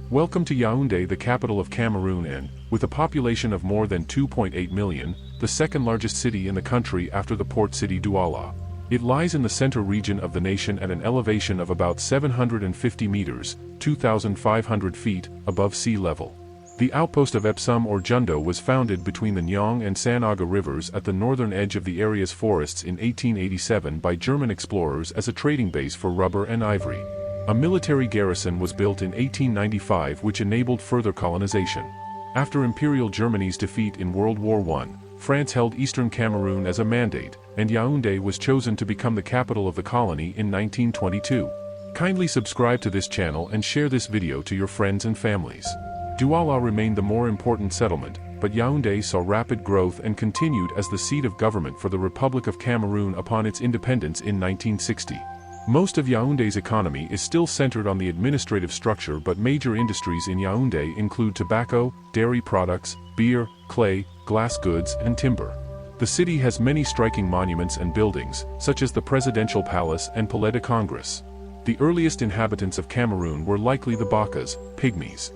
Welcome to Yaoundé, the capital of Cameroon and, with a population of more than 2.8 million, the second largest city in the country after the port city Douala. It lies in the center region of the nation at an elevation of about 750 meters, 2,500 feet, above sea level. The outpost of Mvog-Betsi was founded between the Nyong and Sanaga rivers at the northern edge of the area's forests in 1887 by German explorers as a trading base for rubber and ivory. A military garrison was built in 1895 which enabled further colonization. After Imperial Germany's defeat in World War I, France held eastern Cameroon as a mandate, and Yaoundé was chosen to become the capital of the colony in 1922. Kindly subscribe to this channel and share this video to your friends and families. Douala remained the more important settlement, but Yaoundé saw rapid growth and continued as the seat of government for the Republic of Cameroon upon its independence in 1960. Most of Yaoundé's economy is still centered on the administrative structure, but major industries in Yaoundé include tobacco, dairy products, beer, clay, glass goods, and timber. The city has many striking monuments and buildings, such as the Presidential Palace and Palais de Congrès. The earliest inhabitants of Cameroon were likely the Bakas, pygmies.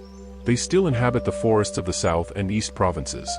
They still inhabit the forests of the South and East provinces.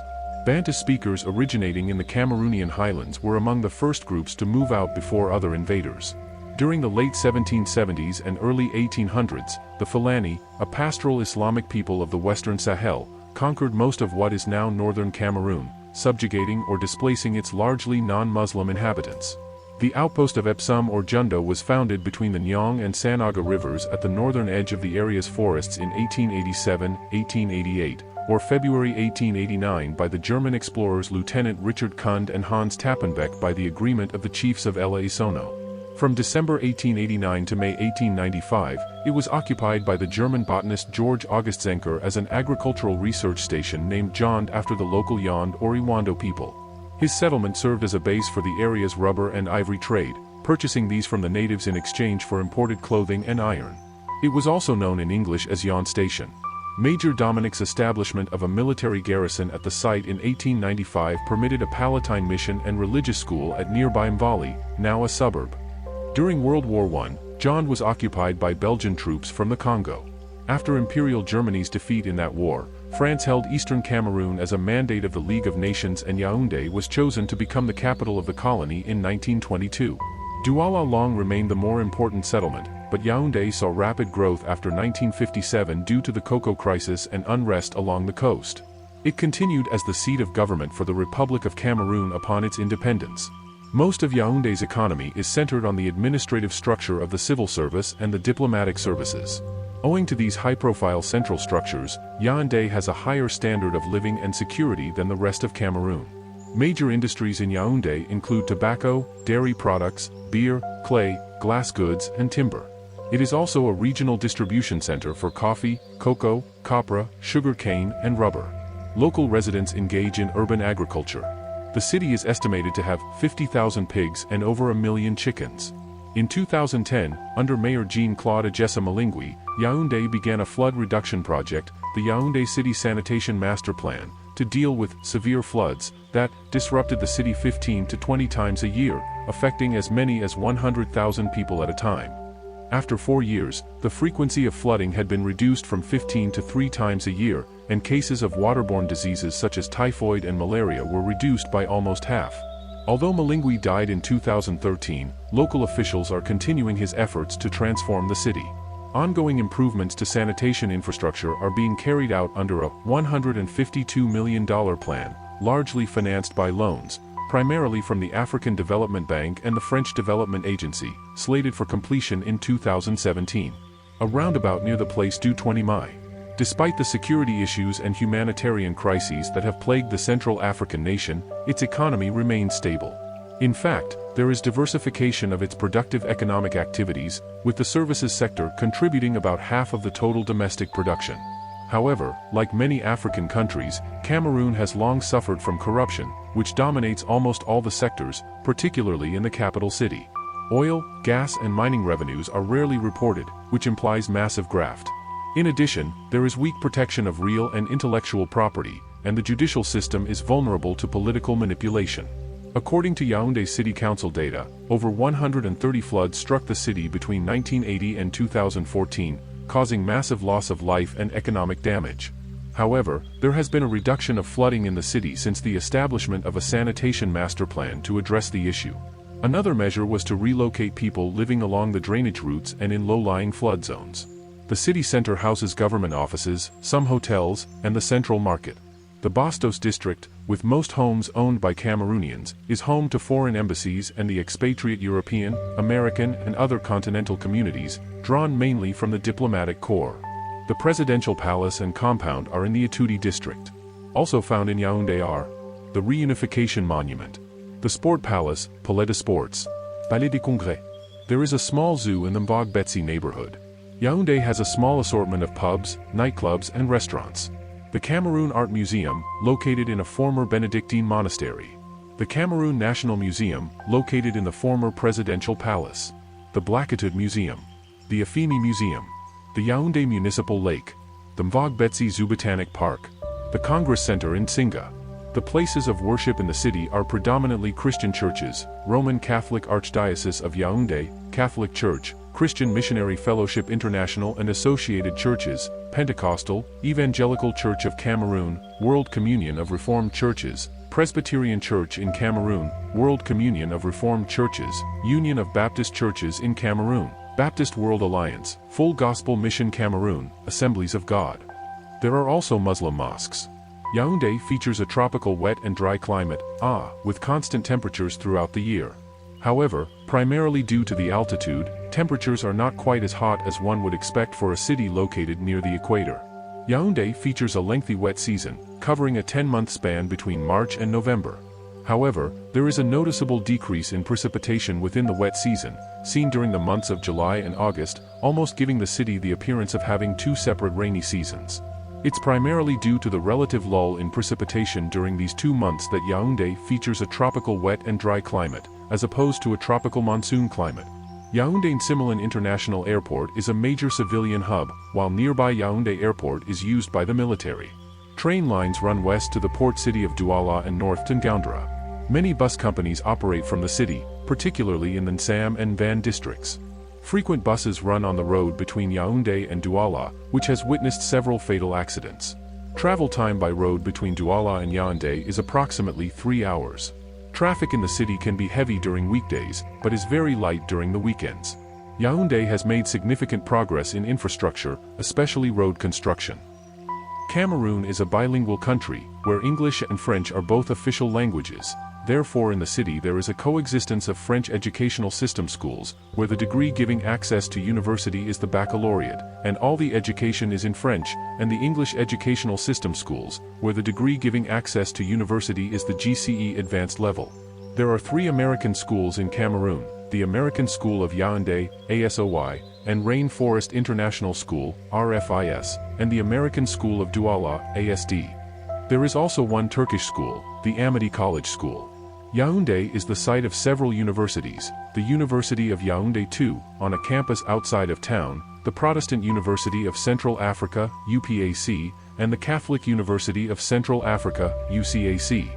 Bantu speakers originating in the Cameroonian highlands were among the first groups to move out before other invaders. During the late 1770s and early 1800s, the Fulani, a pastoral Islamic people of the Western Sahel, conquered most of what is now northern Cameroon, subjugating or displacing its largely non-Muslim inhabitants. The outpost of Mvog-Betsi was founded between the Nyong and Sanaga rivers at the northern edge of the area's forests in 1887, 1888, or February 1889 by the German explorers Lieutenant Richard Kund and Hans Tappenbeck by the agreement of the chiefs of El Isono. From December 1889 to May 1895, it was occupied by the German botanist George August Zenker as an agricultural research station named Yaounde after the local Yaounde or Iwando people. His settlement served as a base for the area's rubber and ivory trade, purchasing these from the natives in exchange for imported clothing and iron. It was also known in English as Yaounde Station. Major Dominic's establishment of a military garrison at the site in 1895 permitted a Palatine mission and religious school at nearby Mvali, now a suburb. During World War I, Yaounde was occupied by Belgian troops from the Congo. After Imperial Germany's defeat in that war, France held eastern Cameroon as a mandate of the League of Nations, and Yaoundé was chosen to become the capital of the colony in 1922. Douala long remained the more important settlement, but Yaoundé saw rapid growth after 1957 due to the cocoa crisis and unrest along the coast. It continued as the seat of government for the Republic of Cameroon upon its independence. Most of Yaoundé's economy is centered on the administrative structure of the civil service and the diplomatic services. Owing to these high-profile central structures, Yaoundé has a higher standard of living and security than the rest of Cameroon. Major industries in Yaoundé include tobacco, dairy products, beer, clay, glass goods, and timber. It is also a regional distribution center for coffee, cocoa, copra, sugar cane, and rubber. Local residents engage in urban agriculture. The city is estimated to have 50,000 pigs and over 1 million chickens. In 2010, under Mayor Jean-Claude Adjessa Malingui, Yaoundé began a flood reduction project, the Yaoundé City Sanitation Master Plan, to deal with severe floods that disrupted the city 15 to 20 times a year, affecting as many as 100,000 people at a time. After 4 years, the frequency of flooding had been reduced from 15 to 3 times a year, and cases of waterborne diseases such as typhoid and malaria were reduced by almost half. Although Malingui died in 2013, local officials are continuing his efforts to transform the city. Ongoing improvements to sanitation infrastructure are being carried out under a $152 million plan, largely financed by loans, primarily from the African Development Bank and the French Development Agency, slated for completion in 2017. A roundabout near the place du 20 Mai. Despite the security issues and humanitarian crises that have plagued the Central African nation, its economy remains stable. In fact, there is diversification of its productive economic activities, with the services sector contributing about half of the total domestic production. However, like many African countries, Cameroon has long suffered from corruption, which dominates almost all the sectors, particularly in the capital city. Oil, gas, and mining revenues are rarely reported, which implies massive graft. In addition, there is weak protection of real and intellectual property, and the judicial system is vulnerable to political manipulation. According to Yaoundé City Council data, over 130 floods struck the city between 1980 and 2014, causing massive loss of life and economic damage. However, there has been a reduction of flooding in the city since the establishment of a sanitation master plan to address the issue. Another measure was to relocate people living along the drainage routes and in low-lying flood zones. The city center houses government offices, some hotels, and the central market. The Bastos district, with most homes owned by Cameroonians, is home to foreign embassies and the expatriate European, American, and other continental communities, drawn mainly from the diplomatic corps. The presidential palace and compound are in the Yaoundé district. Also found in Yaoundé are the Reunification Monument, the Sport Palace, Palais de Sports, Palais des Congrès. There is a small zoo in the Mvog-Betsi neighborhood. Yaoundé has a small assortment of pubs, nightclubs, and restaurants. The Cameroon Art Museum, located in a former Benedictine monastery. The Cameroon National Museum, located in the former Presidential Palace. The Blackitude Museum. The Afimi Museum. The Yaoundé Municipal Lake. The Mvog-Betsi Zoo Botanic Park. The Congress Center in Singa. The places of worship in the city are predominantly Christian churches, Roman Catholic Archdiocese of Yaoundé, Catholic Church, Christian Missionary Fellowship International and Associated Churches, Pentecostal, Evangelical Church of Cameroon, World Communion of Reformed Churches, Presbyterian Church in Cameroon, World Communion of Reformed Churches, Union of Baptist Churches in Cameroon, Baptist World Alliance, Full Gospel Mission Cameroon, Assemblies of God. There are also Muslim mosques. Yaoundé features a tropical wet and dry climate, with constant temperatures throughout the year. However, primarily due to the altitude, temperatures are not quite as hot as one would expect for a city located near the equator. Yaoundé features a lengthy wet season, covering a 10-month span between March and November. However, there is a noticeable decrease in precipitation within the wet season, seen during the months of July and August, almost giving the city the appearance of having two separate rainy seasons. It's primarily due to the relative lull in precipitation during these 2 months that Yaoundé features a tropical wet and dry climate, as opposed to a tropical monsoon climate. Yaoundé Nsimilin International Airport is a major civilian hub, while nearby Yaoundé Airport is used by the military. Train lines run west to the port city of Douala and north to Ngoundra. Many bus companies operate from the city, particularly in the Nsam and Van districts. Frequent buses run on the road between Yaoundé and Douala, which has witnessed several fatal accidents. Travel time by road between Douala and Yaoundé is approximately 3 hours. Traffic in the city can be heavy during weekdays, but is very light during the weekends. Yaoundé has made significant progress in infrastructure, especially road construction. Cameroon is a bilingual country, where English and French are both official languages. Therefore in the city there is a coexistence of French educational system schools, where the degree giving access to university is the baccalaureate, and all the education is in French, and the English educational system schools, where the degree giving access to university is the GCE advanced level. There are 3 American schools in Cameroon, the American School of Yaoundé, ASOY, and Rainforest International School, RFIS, and the American School of Douala, ASD. There is also one Turkish school, the Amity College School. Yaoundé is the site of several universities, the University of Yaoundé II, on a campus outside of town, the Protestant University of Central Africa, UPAC, and the Catholic University of Central Africa, UCAC.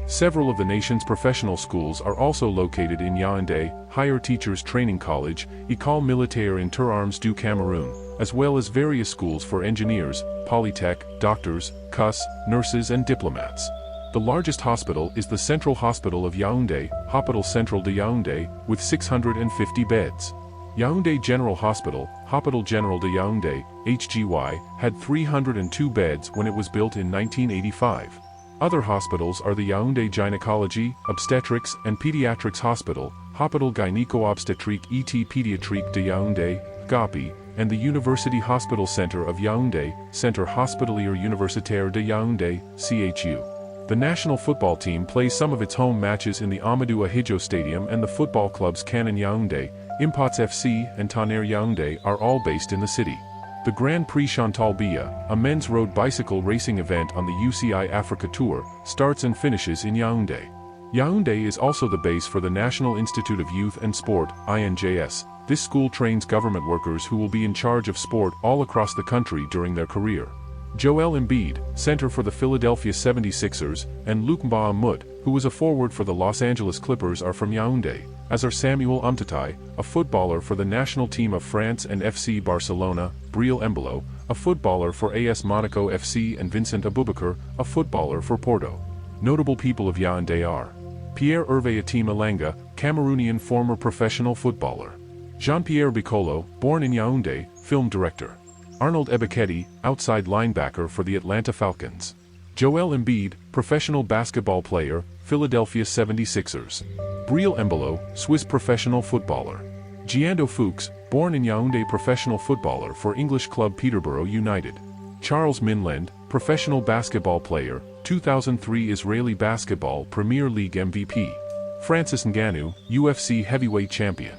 Several of the nation's professional schools are also located in Yaoundé, Higher Teachers Training College, École Militaire Interarmes du Cameroun, as well as various schools for engineers, polytech, doctors, CUS, nurses and diplomats. The largest hospital is the Central Hospital of Yaoundé, Hôpital Central de Yaoundé, with 650 beds. Yaoundé General Hospital, Hôpital General de Yaoundé, HGY, had 302 beds when it was built in 1985. Other hospitals are the Yaoundé Gynecology, Obstetrics and Pediatrics Hospital, Hôpital Gynéco-Obstétrique et Pédiatrique de Yaoundé, GAPI, and the University Hospital Center of Yaoundé, Centre Hospitalier Universitaire de Yaoundé, CHU. The national football team plays some of its home matches in the Amadou Ahidjo Stadium, and the football clubs Canon Yaoundé, Impots FC and Tonnerre Yaoundé are all based in the city. The Grand Prix Chantal Biya, a men's road bicycle racing event on the UCI Africa Tour, starts and finishes in Yaoundé. Yaoundé is also the base for the National Institute of Youth and Sport, INJS. This school trains government workers who will be in charge of sport all across the country during their career. Joel Embiid, center for the Philadelphia 76ers, and Luc Mbah a Moute, who was a forward for the Los Angeles Clippers, are from Yaoundé, as are Samuel Umtiti, a footballer for the national team of France and FC Barcelona, Breel Embolo, a footballer for AS Monaco FC, and Vincent Aboubakar, a footballer for Porto. Notable people of Yaoundé are Pierre-Hervé Atim Elanga, Cameroonian former professional footballer. Jean-Pierre Bicolo, born in Yaoundé, film director. Arnold Ebeketi, outside linebacker for the Atlanta Falcons. Joel Embiid, professional basketball player, Philadelphia 76ers. Breel Embolo, Swiss professional footballer. Giando Fuchs, born in Yaoundé, professional footballer for English club Peterborough United. Charles Minland, professional basketball player, 2003 Israeli Basketball Premier League MVP. Francis Ngannou, UFC heavyweight champion.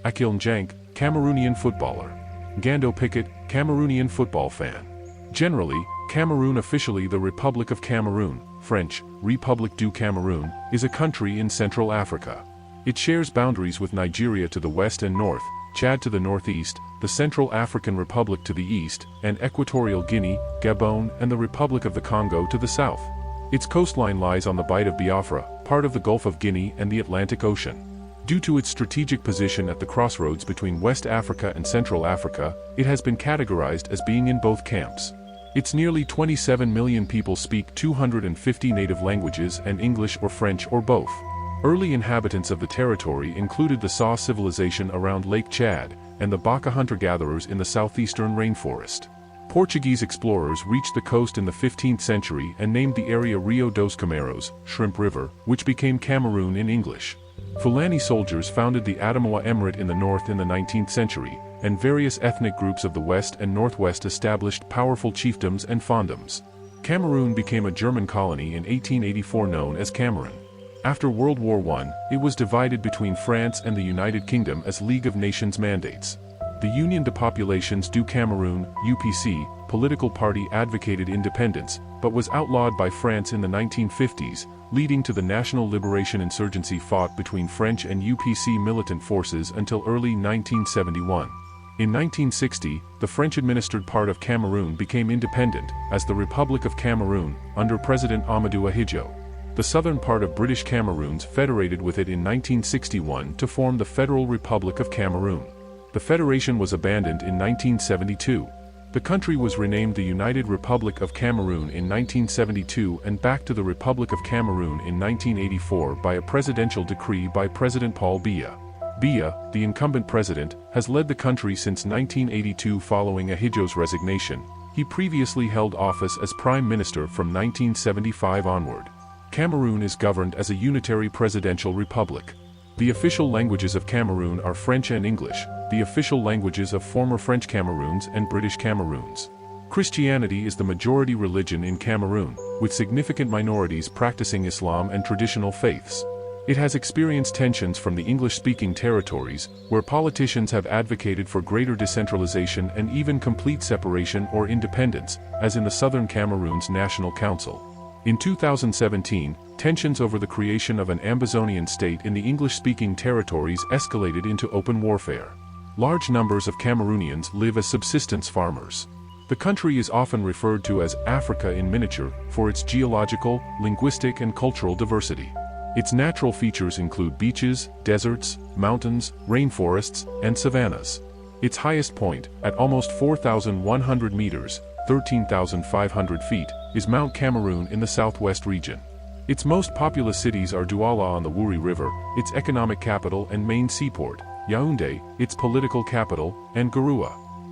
Akil Njank, Cameroonian footballer. Ngando Pickett, Cameroonian football fan. Generally, Cameroon, officially the Republic of Cameroon, French, République du Cameroun, is a country in Central Africa. It shares boundaries with Nigeria to the west and north, Chad to the northeast, the Central African Republic to the east, and Equatorial Guinea, Gabon, and the Republic of the Congo to the south. Its coastline lies on the Bight of Biafra, part of the Gulf of Guinea and the Atlantic Ocean. Due to its strategic position at the crossroads between West Africa and Central Africa, it has been categorized as being in both camps. Its nearly 27 million people speak 250 native languages and English or French or both. Early inhabitants of the territory included the Sa civilization around Lake Chad, and the Baka hunter-gatherers in the southeastern rainforest. Portuguese explorers reached the coast in the 15th century and named the area Rio dos Cameros, Shrimp River, which became Cameroon in English. Fulani soldiers founded the Adamawa Emirate in the north in the 19th century, and various ethnic groups of the west and northwest established powerful chiefdoms and fondoms. Cameroon became a German colony in 1884 known as Cameroon. After World War I, it was divided between France and the United Kingdom as League of Nations mandates. The Union de Populations du Cameroun, UPC, political party advocated independence, but was outlawed by France in the 1950s, leading to the National Liberation Insurgency fought between French and UPC militant forces until early 1971. In 1960, the French-administered part of Cameroon became independent, as the Republic of Cameroon, under President Amadou Ahidjo. The southern part of British Cameroons federated with it in 1961 to form the Federal Republic of Cameroon. The federation was abandoned in 1972. The country was renamed the United Republic of Cameroon in 1972 and back to the Republic of Cameroon in 1984 by a presidential decree by President Paul Biya. Biya, the incumbent president, has led the country since 1982 following Ahidjo's resignation. He previously held office as prime minister from 1975 onward. Cameroon is governed as a unitary presidential republic. The official languages of Cameroon are French and English, the official languages of former French Cameroons and British Cameroons. Christianity is the majority religion in Cameroon, with significant minorities practicing Islam and traditional faiths. It has experienced tensions from the English-speaking territories, where politicians have advocated for greater decentralization and even complete separation or independence, as in the Southern Cameroon's National Council. In 2017, tensions over the creation of an Ambazonian state in the English-speaking territories escalated into open warfare. Large numbers of Cameroonians live as subsistence farmers. The country is often referred to as Africa in miniature for its geological, linguistic and cultural diversity. Its natural features include beaches, deserts, mountains, rainforests, and savannas. Its highest point, at almost 4,100 meters, 13,500 feet, is Mount Cameroon in the southwest region. Its most populous cities are Douala on the Wouri River, its economic capital and main seaport, Yaoundé, its political capital, and Garoua.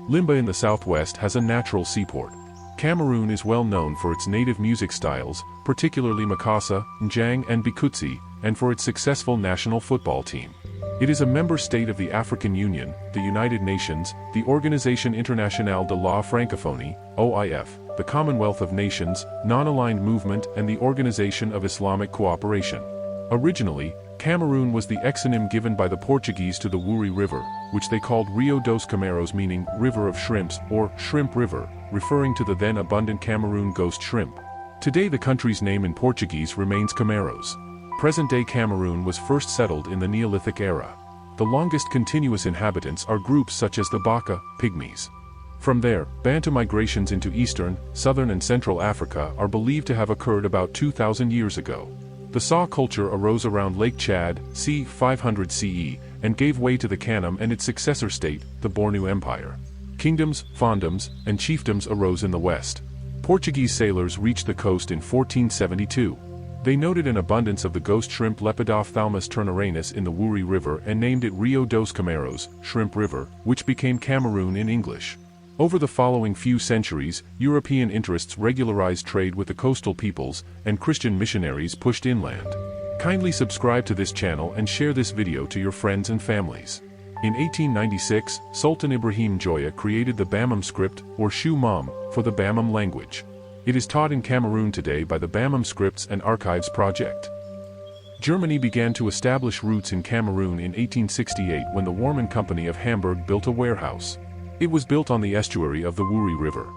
Limba in the southwest has a natural seaport. Cameroon is well known for its native music styles, particularly Makassa, Njang and Bikutsi, and for its successful national football team. It is a member state of the African Union, the United Nations, the Organisation Internationale de la Francophonie, OIF, the Commonwealth of Nations, Non-Aligned Movement and the Organization of Islamic Cooperation. Originally, Cameroon was the exonym given by the Portuguese to the Wouri River, which they called Rio dos Cameros, meaning River of Shrimps or Shrimp River, referring to the then abundant Cameroon ghost shrimp. Today the country's name in Portuguese remains Cameros. Present-day Cameroon was first settled in the Neolithic era. The longest continuous inhabitants are groups such as the Baka, Pygmies. From there, Bantu migrations into eastern, southern and central Africa are believed to have occurred about 2,000 years ago. The Sa culture arose around Lake Chad, c. 500 CE, and gave way to the Kanem and its successor state, the Bornu Empire. Kingdoms, fiefdoms, and chiefdoms arose in the west. Portuguese sailors reached the coast in 1472. They noted an abundance of the ghost shrimp Lepidophthalmus turneranus in the Wouri River and named it Rio dos Cameros, Shrimp River, which became Cameroon in English. Over the following few centuries, European interests regularized trade with the coastal peoples, and Christian missionaries pushed inland. Kindly subscribe to this channel and share this video to your friends and families. In 1896, Sultan Ibrahim Joya created the Bamum script, or Shu Mam, for the Bamum language. It is taught in Cameroon today by the Bamum Scripts and Archives Project. Germany began to establish roots in Cameroon in 1868 when the Warman Company of Hamburg built a warehouse. It was built on the estuary of the Wouri River.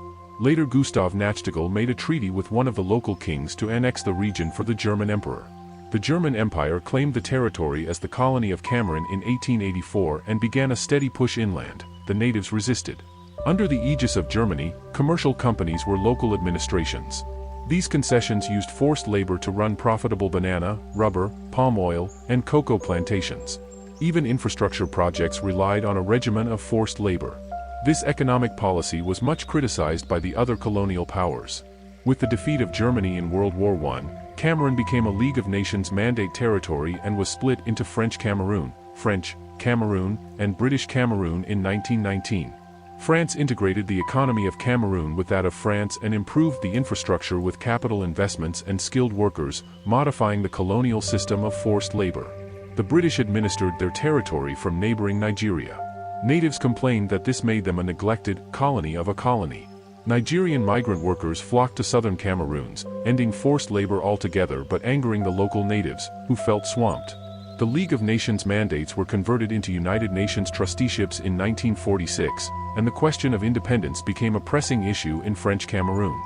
Later Gustav Nachtigal made a treaty with one of the local kings to annex the region for the German emperor. The German Empire claimed the territory as the colony of Cameroon in 1884 and began a steady push inland. The natives resisted. Under the aegis of Germany, commercial companies were local administrations. These concessions used forced labor to run profitable banana, rubber, palm oil, and cocoa plantations. Even infrastructure projects relied on a regimen of forced labor. This economic policy was much criticized by the other colonial powers. With the defeat of Germany in World War I, Cameroon became a League of Nations mandate territory and was split into French Cameroon, French, Cameroon, and British Cameroon in 1919. France integrated the economy of Cameroon with that of France and improved the infrastructure with capital investments and skilled workers, modifying the colonial system of forced labor. The British administered their territory from neighboring Nigeria. Natives complained that this made them a neglected colony of a colony. Nigerian migrant workers flocked to southern Cameroons, ending forced labor altogether but angering the local natives, who felt swamped. The League of Nations mandates were converted into United Nations trusteeships in 1946, and the question of independence became a pressing issue in French Cameroon.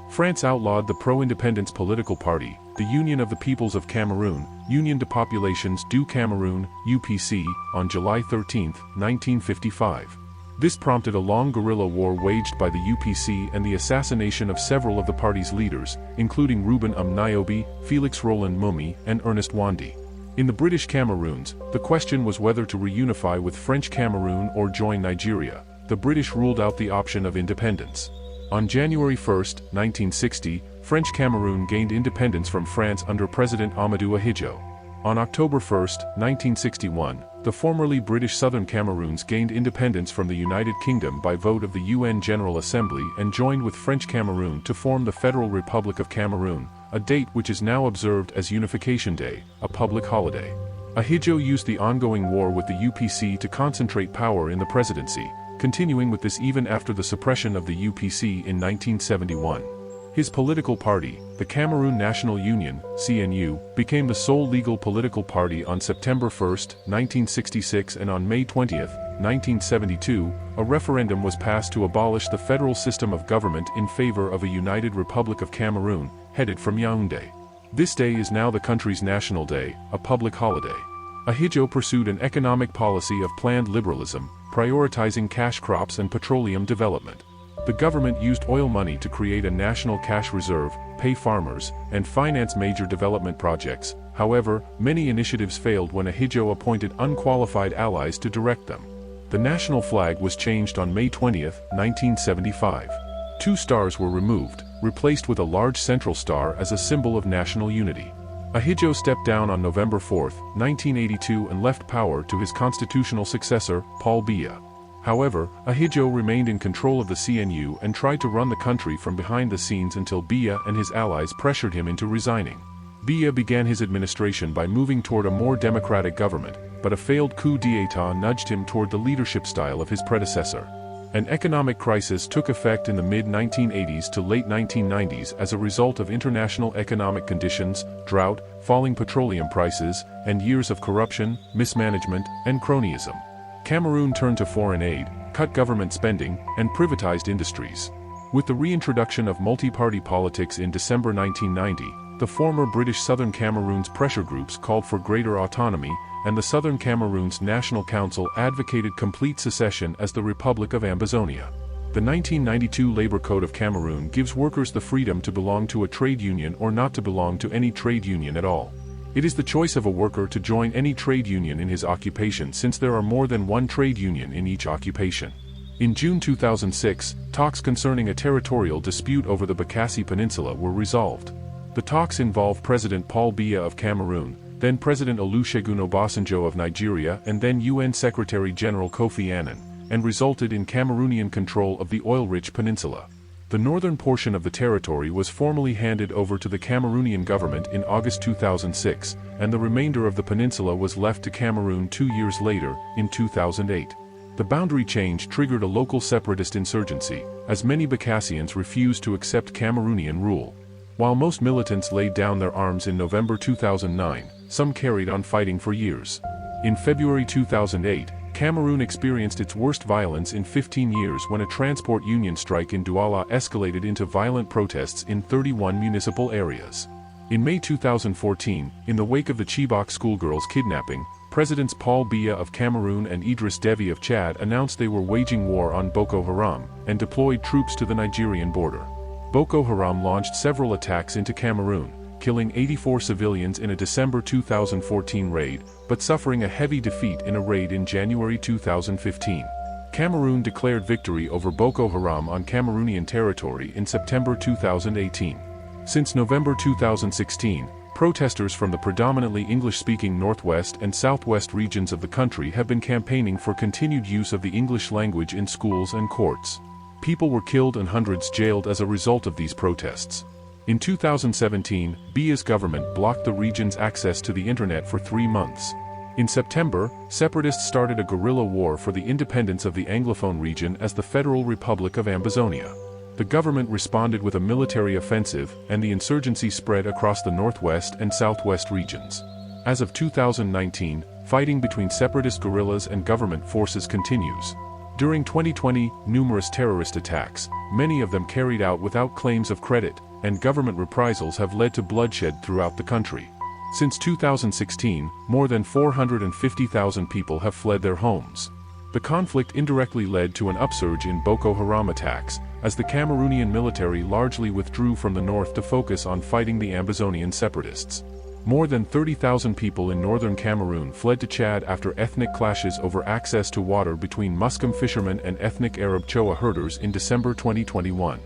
France outlawed the pro-independence political party, the Union of the Peoples of Cameroon, Union de Populations du Cameroun, UPC, on July 13, 1955. This prompted a long guerrilla war waged by the UPC and the assassination of several of the party's leaders, including Reuben Niobe, Felix Roland Mummy, and Ernest Wandi. In the British Cameroons, the question was whether to reunify with French Cameroon or join Nigeria. The British ruled out the option of independence. On January 1, 1960, French Cameroon gained independence from France under President Amadou Ahidjo. On October 1, 1961, the formerly British Southern Cameroons gained independence from the United Kingdom by vote of the UN General Assembly and joined with French Cameroon to form the Federal Republic of Cameroon, a date which is now observed as Unification Day, a public holiday. Ahidjo used the ongoing war with the UPC to concentrate power in the presidency, continuing with this even after the suppression of the UPC in 1971. His political party, the Cameroon National Union, CNU, became the sole legal political party on September 1, 1966, and on May 20, 1972, a referendum was passed to abolish the federal system of government in favor of a united Republic of Cameroon, headed from Yaounde. This day is now the country's national day, a public holiday. Ahidjo pursued an economic policy of planned liberalism, prioritizing cash crops and petroleum development. The government used oil money to create a national cash reserve, pay farmers, and finance major development projects. However, many initiatives failed when Ahidjo appointed unqualified allies to direct them. The national flag was changed on May 20, 1975. 2 stars were removed, replaced with a large central star as a symbol of national unity. Ahidjo stepped down on November 4, 1982 and left power to his constitutional successor, Paul Biya. However, Ahidjo remained in control of the CNU and tried to run the country from behind the scenes until Biya and his allies pressured him into resigning. Biya began his administration by moving toward a more democratic government, but a failed coup d'état nudged him toward the leadership style of his predecessor. An economic crisis took effect in the mid-1980s to late 1990s as a result of international economic conditions, drought, falling petroleum prices, and years of corruption, mismanagement, and cronyism. Cameroon turned to foreign aid, cut government spending, and privatized industries. With the reintroduction of multi-party politics in December 1990, the former British Southern Cameroon's pressure groups called for greater autonomy, and the Southern Cameroon's National Council advocated complete secession as the Republic of Ambazonia. The 1992 Labor Code of Cameroon gives workers the freedom to belong to a trade union or not to belong to any trade union at all. It is the choice of a worker to join any trade union in his occupation, since there are more than one trade union in each occupation. In June 2006, talks concerning a territorial dispute over the Bekasi Peninsula were resolved. The talks involve President Paul Biya of Cameroon, then President Olusegun Obasanjo of Nigeria, and then UN Secretary-General Kofi Annan, and resulted in Cameroonian control of the oil-rich peninsula. The northern portion of the territory was formally handed over to the Cameroonian government in August 2006, and the remainder of the peninsula was left to Cameroon 2 years later, in 2008. The boundary change triggered a local separatist insurgency, as many Bekassians refused to accept Cameroonian rule. While most militants laid down their arms in November 2009, some carried on fighting for years. In February 2008, Cameroon experienced its worst violence in 15 years when a transport union strike in Douala escalated into violent protests in 31 municipal areas. In May 2014, in the wake of the Chibok schoolgirls' kidnapping, Presidents Paul Biya of Cameroon and Idriss Déby of Chad announced they were waging war on Boko Haram, and deployed troops to the Nigerian border. Boko Haram launched several attacks into Cameroon, killing 84 civilians in a December 2014 raid, but suffering a heavy defeat in a raid in January 2015. Cameroon declared victory over Boko Haram on Cameroonian territory in September 2018. Since November 2016, protesters from the predominantly English-speaking northwest and southwest regions of the country have been campaigning for continued use of the English language in schools and courts. People were killed and hundreds jailed as a result of these protests. In 2017, Biya's government blocked the region's access to the internet for 3 months. In September, separatists started a guerrilla war for the independence of the Anglophone region as the Federal Republic of Ambazonia. The government responded with a military offensive, and the insurgency spread across the northwest and southwest regions. As of 2019, fighting between separatist guerrillas and government forces continues. During 2020, numerous terrorist attacks, many of them carried out without claims of credit, and government reprisals have led to bloodshed throughout the country. Since 2016, more than 450,000 people have fled their homes. The conflict indirectly led to an upsurge in Boko Haram attacks, as the Cameroonian military largely withdrew from the north to focus on fighting the Ambazonian separatists. More than 30,000 people in northern Cameroon fled to Chad after ethnic clashes over access to water between Muscom fishermen and ethnic Arab Choa herders in December 2021.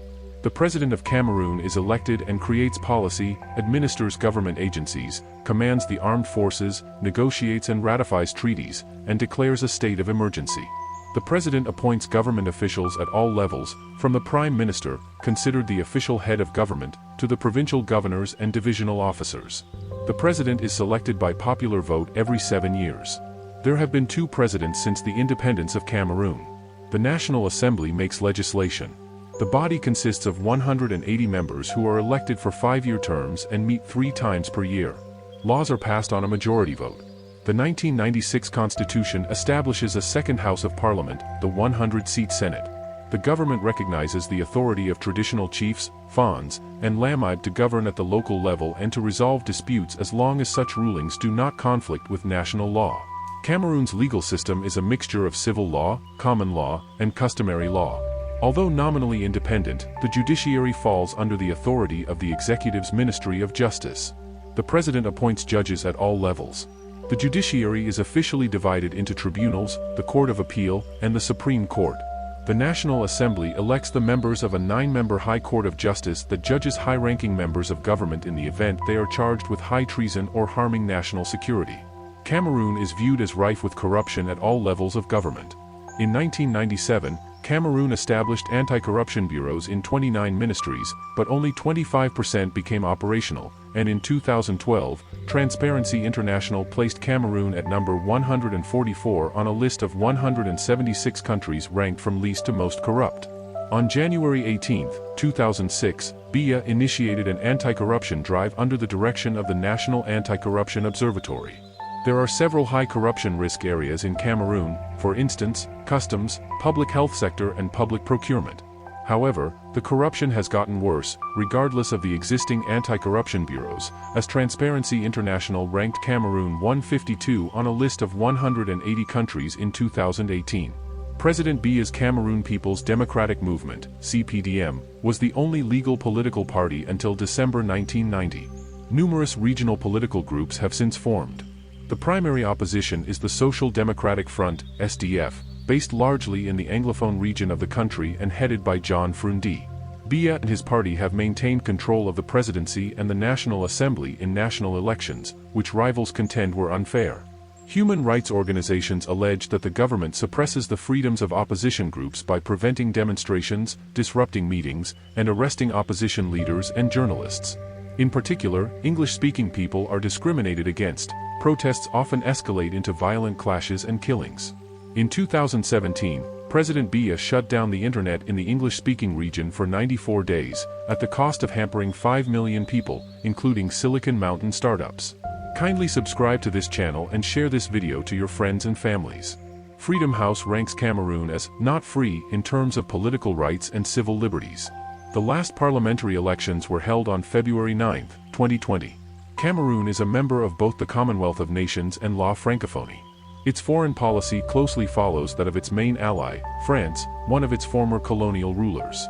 The President of Cameroon is elected and creates policy, administers government agencies, commands the armed forces, negotiates and ratifies treaties, and declares a state of emergency. The President appoints government officials at all levels, from the Prime Minister, considered the official head of government, to the provincial governors and divisional officers. The President is selected by popular vote every 7 years. There have been 2 presidents since the independence of Cameroon. The National Assembly makes legislation. The body consists of 180 members who are elected for 5-year terms and meet 3 times per year. Laws are passed on a majority vote. The 1996 Constitution establishes a second House of Parliament, the 100-seat Senate. The government recognizes the authority of traditional chiefs, fons, and lamid to govern at the local level and to resolve disputes as long as such rulings do not conflict with national law. Cameroon's legal system is a mixture of civil law, common law, and customary law. Although nominally independent, the judiciary falls under the authority of the executive's Ministry of Justice. The President appoints judges at all levels. The judiciary is officially divided into tribunals, the Court of Appeal, and the Supreme Court. The National Assembly elects the members of a 9-member High Court of Justice that judges high-ranking members of government in the event they are charged with high treason or harming national security. Cameroon is viewed as rife with corruption at all levels of government. In 1997, Cameroon established anti-corruption bureaus in 29 ministries, but only 25% became operational, and in 2012, Transparency International placed Cameroon at number 144 on a list of 176 countries ranked from least to most corrupt. On January 18, 2006, Biya initiated an anti-corruption drive under the direction of the National Anti-Corruption Observatory. There are several high corruption risk areas in Cameroon, for instance, customs, public health sector and public procurement. However, the corruption has gotten worse, regardless of the existing anti-corruption bureaus, as Transparency International ranked Cameroon 152 on a list of 180 countries in 2018. President Biya's Cameroon People's Democratic Movement, CPDM, was the only legal political party until December 1990. Numerous regional political groups have since formed. The primary opposition is the Social Democratic Front, SDF, based largely in the Anglophone region of the country and headed by John Frundi. Biya and his party have maintained control of the presidency and the National Assembly in national elections, which rivals contend were unfair. Human rights organizations allege that the government suppresses the freedoms of opposition groups by preventing demonstrations, disrupting meetings, and arresting opposition leaders and journalists. In particular, English-speaking people are discriminated against. Protests often escalate into violent clashes and killings. In 2017, President Biya shut down the internet in the English-speaking region for 94 days, at the cost of hampering 5 million people, including Silicon Mountain startups. Kindly subscribe to this channel and share this video to your friends and families. Freedom House ranks Cameroon as not free in terms of political rights and civil liberties. The last parliamentary elections were held on February 9, 2020. Cameroon is a member of both the Commonwealth of Nations and La Francophonie. Its foreign policy closely follows that of its main ally, France, one of its former colonial rulers.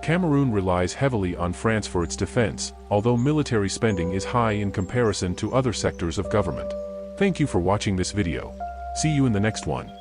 Cameroon relies heavily on France for its defense, although military spending is high in comparison to other sectors of government. Thank you for watching this video. See you in the next one.